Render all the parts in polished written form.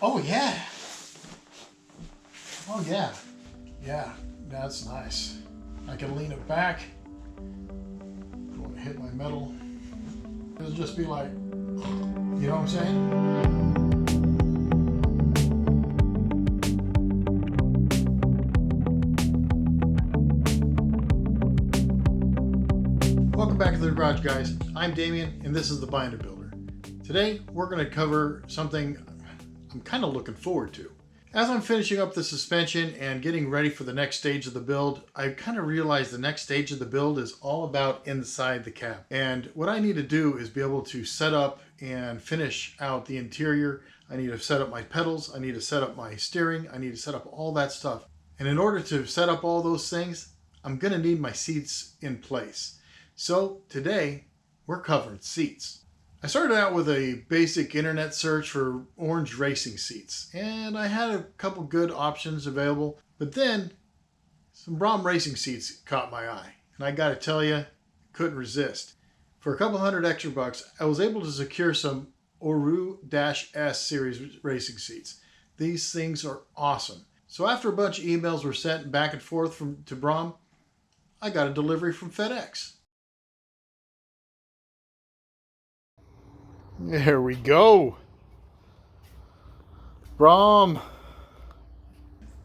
Oh yeah. Oh yeah. Yeah, that's nice. I can lean it back. Don't want to hit my metal. It'll just be like, you know what I'm saying? Welcome back to the garage, guys. I'm Damien and this is the Binder Builder. Today we're going to cover something I'm kind of looking forward to. As I'm finishing up the suspension and getting ready for the next stage of the build, I kind of realized the next stage of the build is all about inside the cab. And what I need to do is be able to set up and finish out the interior. I need to set up my pedals. I need to set up my steering. I need to set up all that stuff. And in order to set up all those things, I'm going to need my seats in place. So today we're covering seats. I started out with a basic internet search for orange racing seats, and I had a couple good options available, but then some BRAUM racing seats caught my eye, and I gotta tell you, couldn't resist. For a couple $100 extra bucks, I was able to secure some ORUE-S series racing seats. These things are awesome. So after a bunch of emails were sent back and forth to BRAUM, I got a delivery from FedEx. There we go. BRAUM.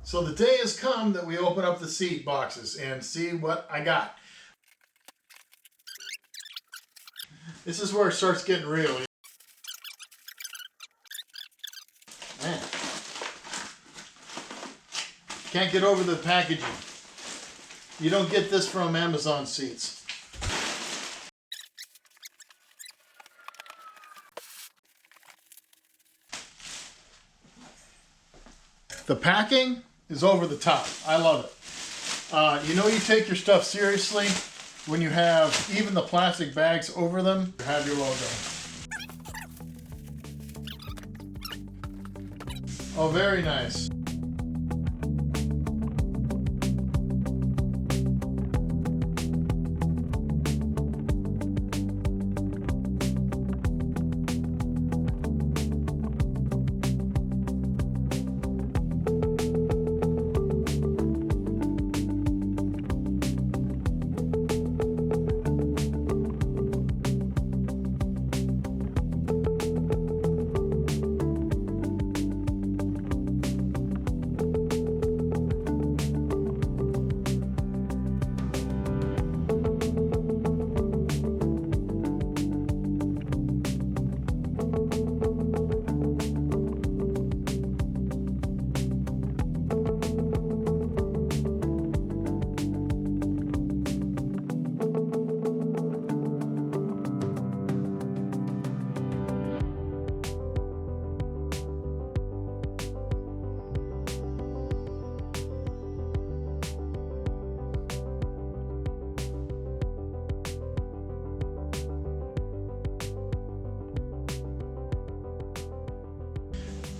So the day has come that we open up the seat boxes and see what I got. This is where it starts getting real. Man. Can't get over the packaging. You don't get this from Amazon seats. The packing is over the top. I love it. You know you take your stuff seriously when you have even the plastic bags over them. You have your logo. Oh, very nice.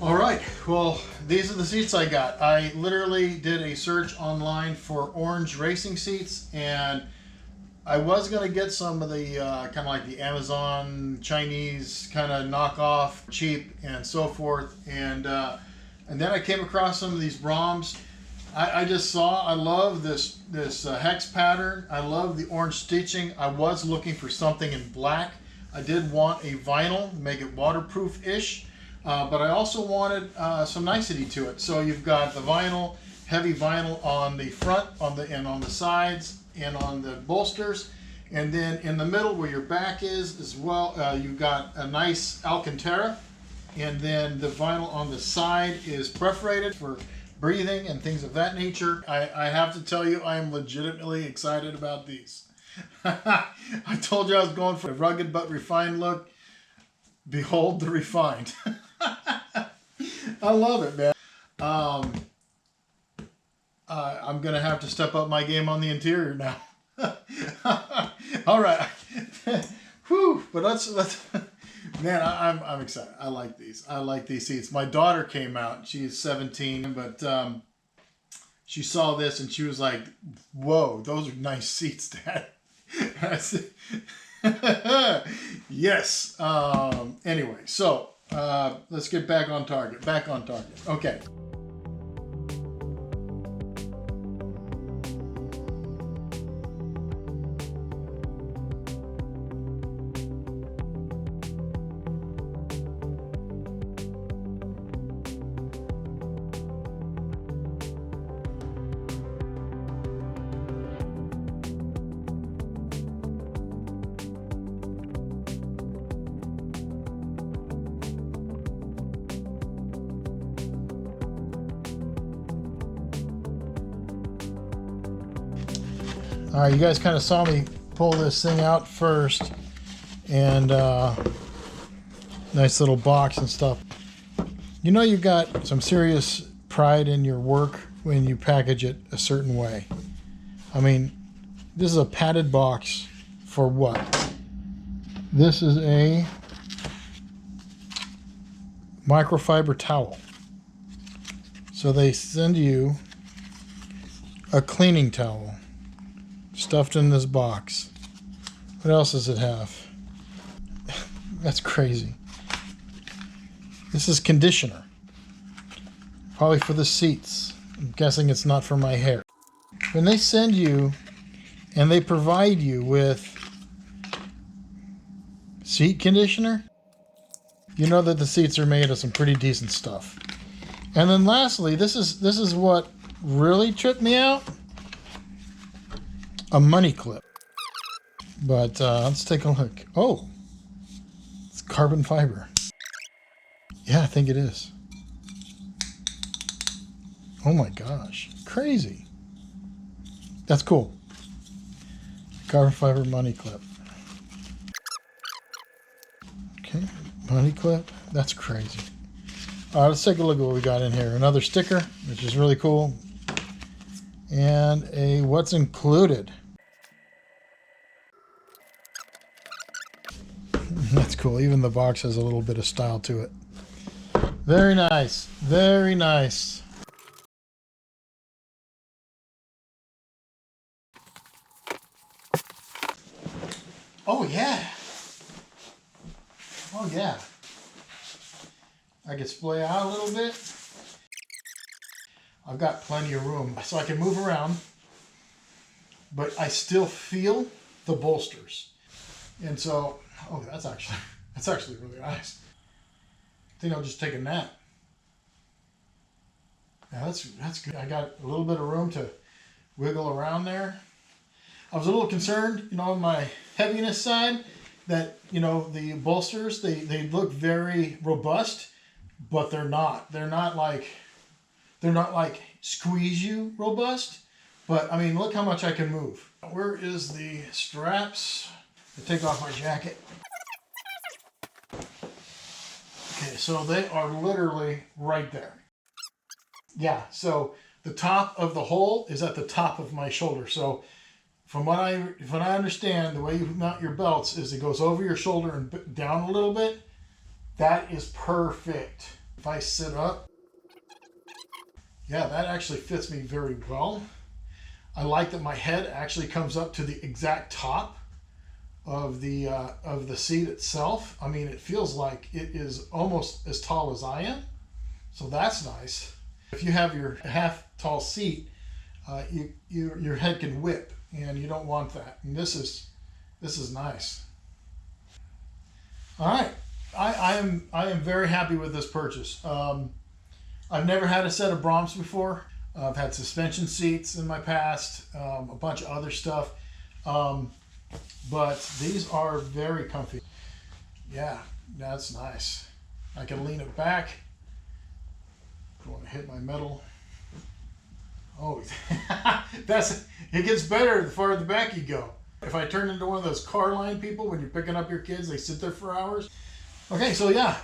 All right, well, these are the seats I got. I literally did a search online for orange racing seats, and I was gonna get some of the kind of like the Amazon Chinese kind of knockoff, cheap and so forth, and then I came across some of these BRAUMs. I just saw, I love this hex pattern. I love the orange stitching. I was looking for something in black. I did want a vinyl, make it waterproof-ish. But I also wanted some nicety to it. So you've got the vinyl, heavy vinyl on the front, and on the sides, and on the bolsters, and then in the middle where your back is as well. You've got a nice Alcantara, and then the vinyl on the side is perforated for breathing and things of that nature. I have to tell you, I am legitimately excited about these. I told you I was going for a rugged but refined look. Behold the refined. I love it, man. I'm gonna have to step up my game on the interior now. All right. Whew. But let's man, I'm excited. I like these. I like these seats. My daughter came out. She's 17, but she saw this and she was like, "Whoa, those are nice seats, Dad." I said, yes. Anyway, so Let's get back on target. Back on target. Okay. All right, you guys kind of saw me pull this thing out first, and nice little box and stuff. You know, you've got some serious pride in your work when you package it a certain way. I mean, this is a padded box for what? This is a microfiber towel. So they send you a cleaning towel stuffed in this box. What else does it have? That's crazy. This is conditioner. Probably for the seats. I'm guessing it's not for my hair. When they send you and they provide you with seat conditioner, you know that the seats are made of some pretty decent stuff. And then lastly, this is what really tripped me out. A money clip. But let's take a look. Oh, it's carbon fiber. Yeah, I think it is. Oh my gosh, crazy. That's cool. Carbon fiber money clip. Okay, money clip. That's crazy. All right, let's take a look at what we got in here. Another sticker, which is really cool. And a what's included. That's cool. Even the box has a little bit of style to it. Very nice. Very nice. Oh, yeah. Oh, yeah. I can splay out a little bit. I've got plenty of room, so I can move around, but I still feel the bolsters. And so, oh, that's actually really nice. I think I'll just take a nap. Yeah, that's good. I got a little bit of room to wiggle around there. I was a little concerned, you know, on my heaviness side, that, you know, the bolsters, they look very robust, but they're not. They're not like squeeze you robust. But I mean, look how much I can move. Where is the straps? I take off my jacket. Okay, so they are literally right there. Yeah, so the top of the hole is at the top of my shoulder. So from what I understand, the way you mount your belts is it goes over your shoulder and down a little bit. That is perfect. If I sit up, yeah, that actually fits me very well. I like that my head actually comes up to the exact top of the seat itself. I mean, it feels like it is almost as tall as I am. So that's nice. If you have your half tall seat, your head can whip, and you don't want that. And this is nice. All right, I am very happy with this purchase. I've never had a set of BRAUMs before. I've had suspension seats in my past, a bunch of other stuff, but these are very comfy. Yeah, that's nice. I can lean it back. Don't want to hit my metal. Oh, it gets better the farther back you go. If I turn into one of those car line people, when you're picking up your kids, they sit there for hours. Okay, so yeah,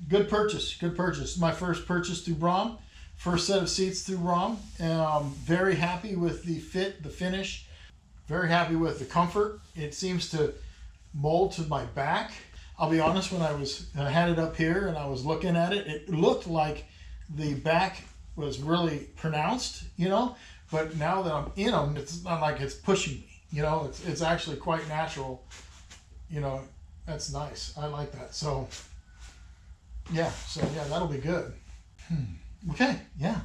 good purchase, good purchase. My first purchase through BRAUM, first set of seats through BRAUM. Very happy with the fit, the finish. Very happy with the comfort. It seems to mold to my back. I'll be honest, when I had it up here and I was looking at it, it looked like the back was really pronounced, you know, but now that I'm in them, it's not like it's pushing me, you know, it's actually quite natural, you know. That's nice. I like that. So Yeah, so yeah, that'll be good. Okay, yeah.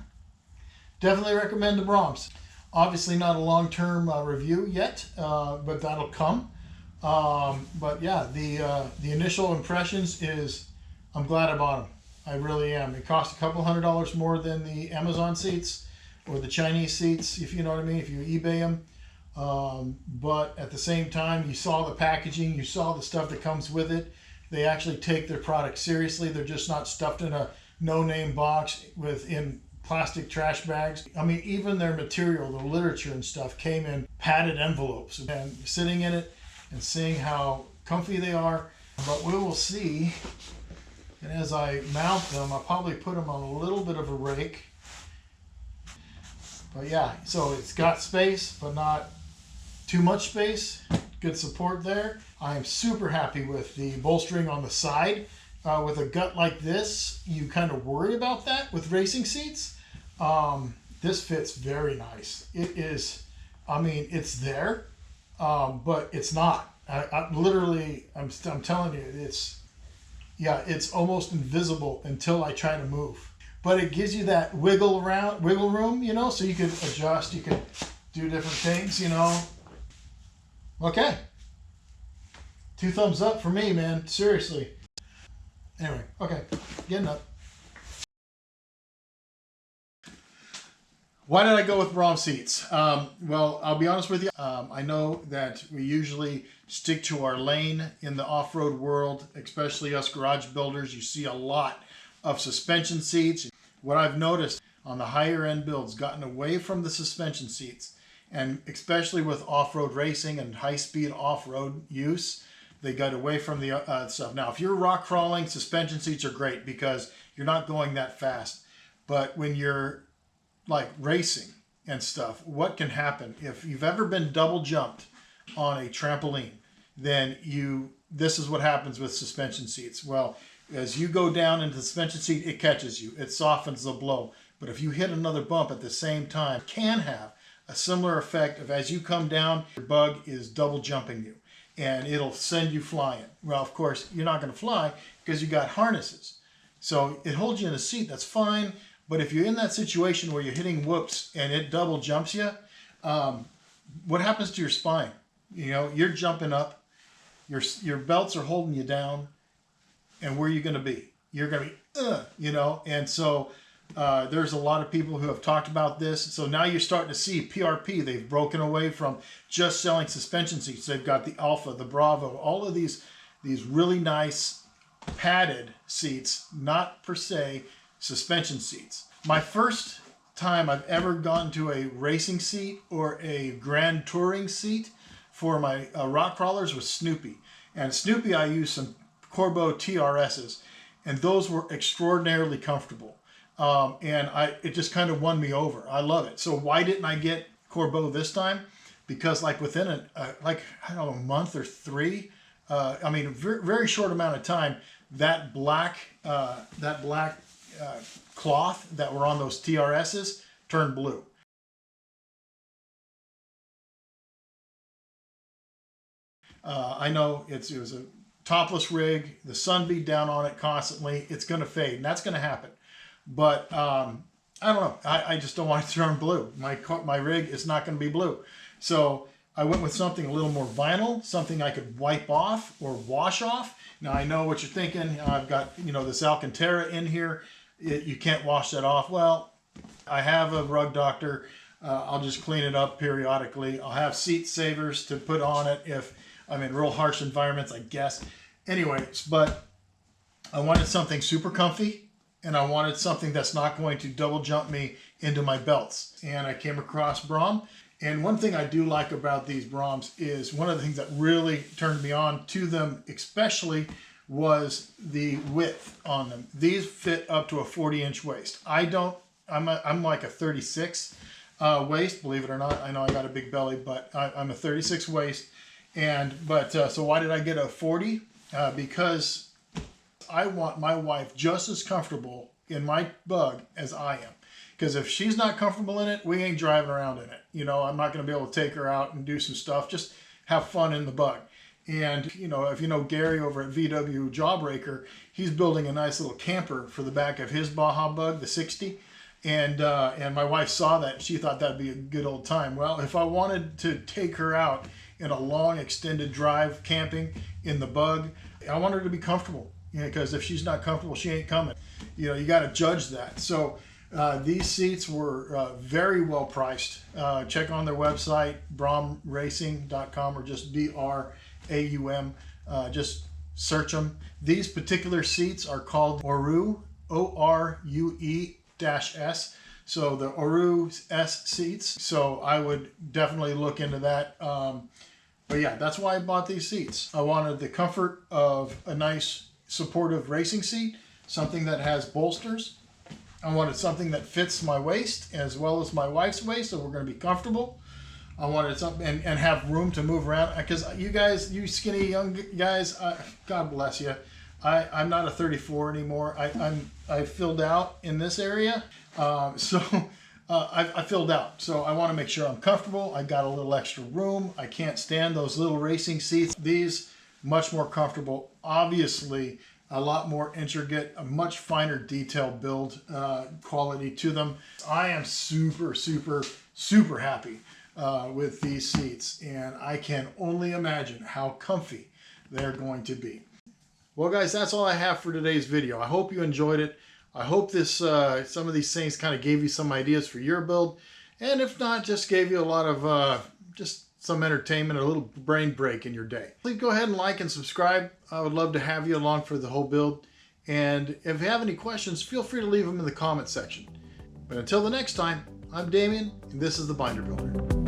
Definitely recommend the BRAUMs. Obviously not a long-term review yet, but that'll come. But yeah, the initial impressions is I'm glad I bought them. I really am. It cost a couple $100 more than the Amazon seats or the Chinese seats, if you know what I mean, if you eBay them. But at the same time, you saw the packaging, you saw the stuff that comes with it. They actually take their product seriously. They're just not stuffed in a no-name box in plastic trash bags. I mean, even their material, the literature and stuff, came in padded envelopes. And sitting in it and seeing how comfy they are. But we will see. And as I mount them, I'll probably put them on a little bit of a rake. But yeah, so it's got space, but not too much space. Good support there. I am super happy with the bolstering on the side. With a gut like this, you kind of worry about that with racing seats. This fits very nice. It is, I mean, it's there, but it's not. I'm telling you, it's almost invisible until I try to move. But it gives you that wiggle room, you know, so you can adjust, you can do different things, you know. Okay. 2 thumbs up for me, man. Seriously. Anyway, okay. Getting up. Why did I go with BRAUM seats? Well, I'll be honest with you. I know that we usually stick to our lane in the off-road world, especially us garage builders. You see a lot of suspension seats. What I've noticed on the higher end builds, gotten away from the suspension seats, and especially with off-road racing and high-speed off-road use, they got away from the stuff. Now, if you're rock crawling, suspension seats are great because you're not going that fast. But when you're like racing and stuff, what can happen if you've ever been double jumped on a trampoline? Then this is what happens with suspension seats. Well, as you go down into the suspension seat, it catches you. It softens the blow. But if you hit another bump at the same time, it can have a similar effect of as you come down, your bug is double jumping you and it'll send you flying. Well, of course, you're not going to fly because you got harnesses. So it holds you in a seat, that's fine. But if you're in that situation where you're hitting whoops and it double jumps you, what happens to your spine? You know, you're jumping up, your belts are holding you down, and where are you going to be? You're going to be, you know, and so there's a lot of people who have talked about this. So now you're starting to see PRP. They've broken away from just selling suspension seats. They've got the Alpha, the Bravo, all of these really nice padded seats, not per se suspension seats. My first time I've ever gone to a racing seat or a grand touring seat for my rock crawlers was Snoopy. And Snoopy, I used some Corbeau TRSs, and those were extraordinarily comfortable. And it just kind of won me over. I love it. So why didn't I get Corbeau this time? Because like within I don't know, a month or 3, I mean, a very, very short amount of time, that black cloth that were on those TRSs turned blue. I know it was a topless rig. The sun beat down on it constantly. It's going to fade, and that's going to happen. But I don't know. I just don't want it to turn blue. My rig is not going to be blue. So I went with something a little more vinyl, something I could wipe off or wash off. Now I know what you're thinking. I've got, you know, this Alcantara in here. You can't wash that off. Well, I have a rug doctor. I'll just clean it up periodically. I'll have seat savers to put on it if I'm in real harsh environments, I guess. Anyways, but I wanted something super comfy, and I wanted something that's not going to double jump me into my belts. And I came across BRAUM. And one thing I do like about these BRAUMs is one of the things that really turned me on to them especially was the width on them. These fit up to a 40-inch waist. I'm like a 36 waist, believe it or not. I know I got a big belly, but I'm a 36 waist. So why did I get a 40? Because I want my wife just as comfortable in my bug as I am. Because if she's not comfortable in it, we ain't driving around in it. You know, I'm not going to be able to take her out and do some stuff. Just have fun in the bug. And you know, if you know Gary over at VW Jawbreaker, he's building a nice little camper for the back of his Baja Bug, the 60. And my wife saw that, and she thought that'd be a good old time. Well, if I wanted to take her out in a long extended drive camping in the Bug, I want her to be comfortable, you know, because if she's not comfortable, she ain't coming. You know, you got to judge that. So these seats were very well priced. Check on their website, braumracing.com, or just BRAUM. Just search them. These particular seats are called Orue, ORUE-S. So the Orue-S seats. So I would definitely look into that. But yeah, that's why I bought these seats. I wanted the comfort of a nice supportive racing seat, something that has bolsters. I wanted something that fits my waist as well as my wife's waist, so we're going to be comfortable. I wanted something and have room to move around, because you guys, you skinny young guys, God bless you. I'm not a 34 anymore. I filled out in this area, I filled out. So I want to make sure I'm comfortable. I got a little extra room. I can't stand those little racing seats. These much more comfortable. Obviously, a lot more intricate, a much finer detail build quality to them. I am super, super, super happy with these seats, and I can only imagine how comfy they're going to be. Well, guys, that's all I have for today's video. I hope you enjoyed it. I hope this some of these things kind of gave you some ideas for your build, and if not, just gave you a lot of just some entertainment, a little brain break in your day. Please go ahead and like and subscribe. I would love to have you along for the whole build. And if you have any questions, feel free to leave them in the comment section. But until the next time, I'm Damien, and this is the Binder Builder.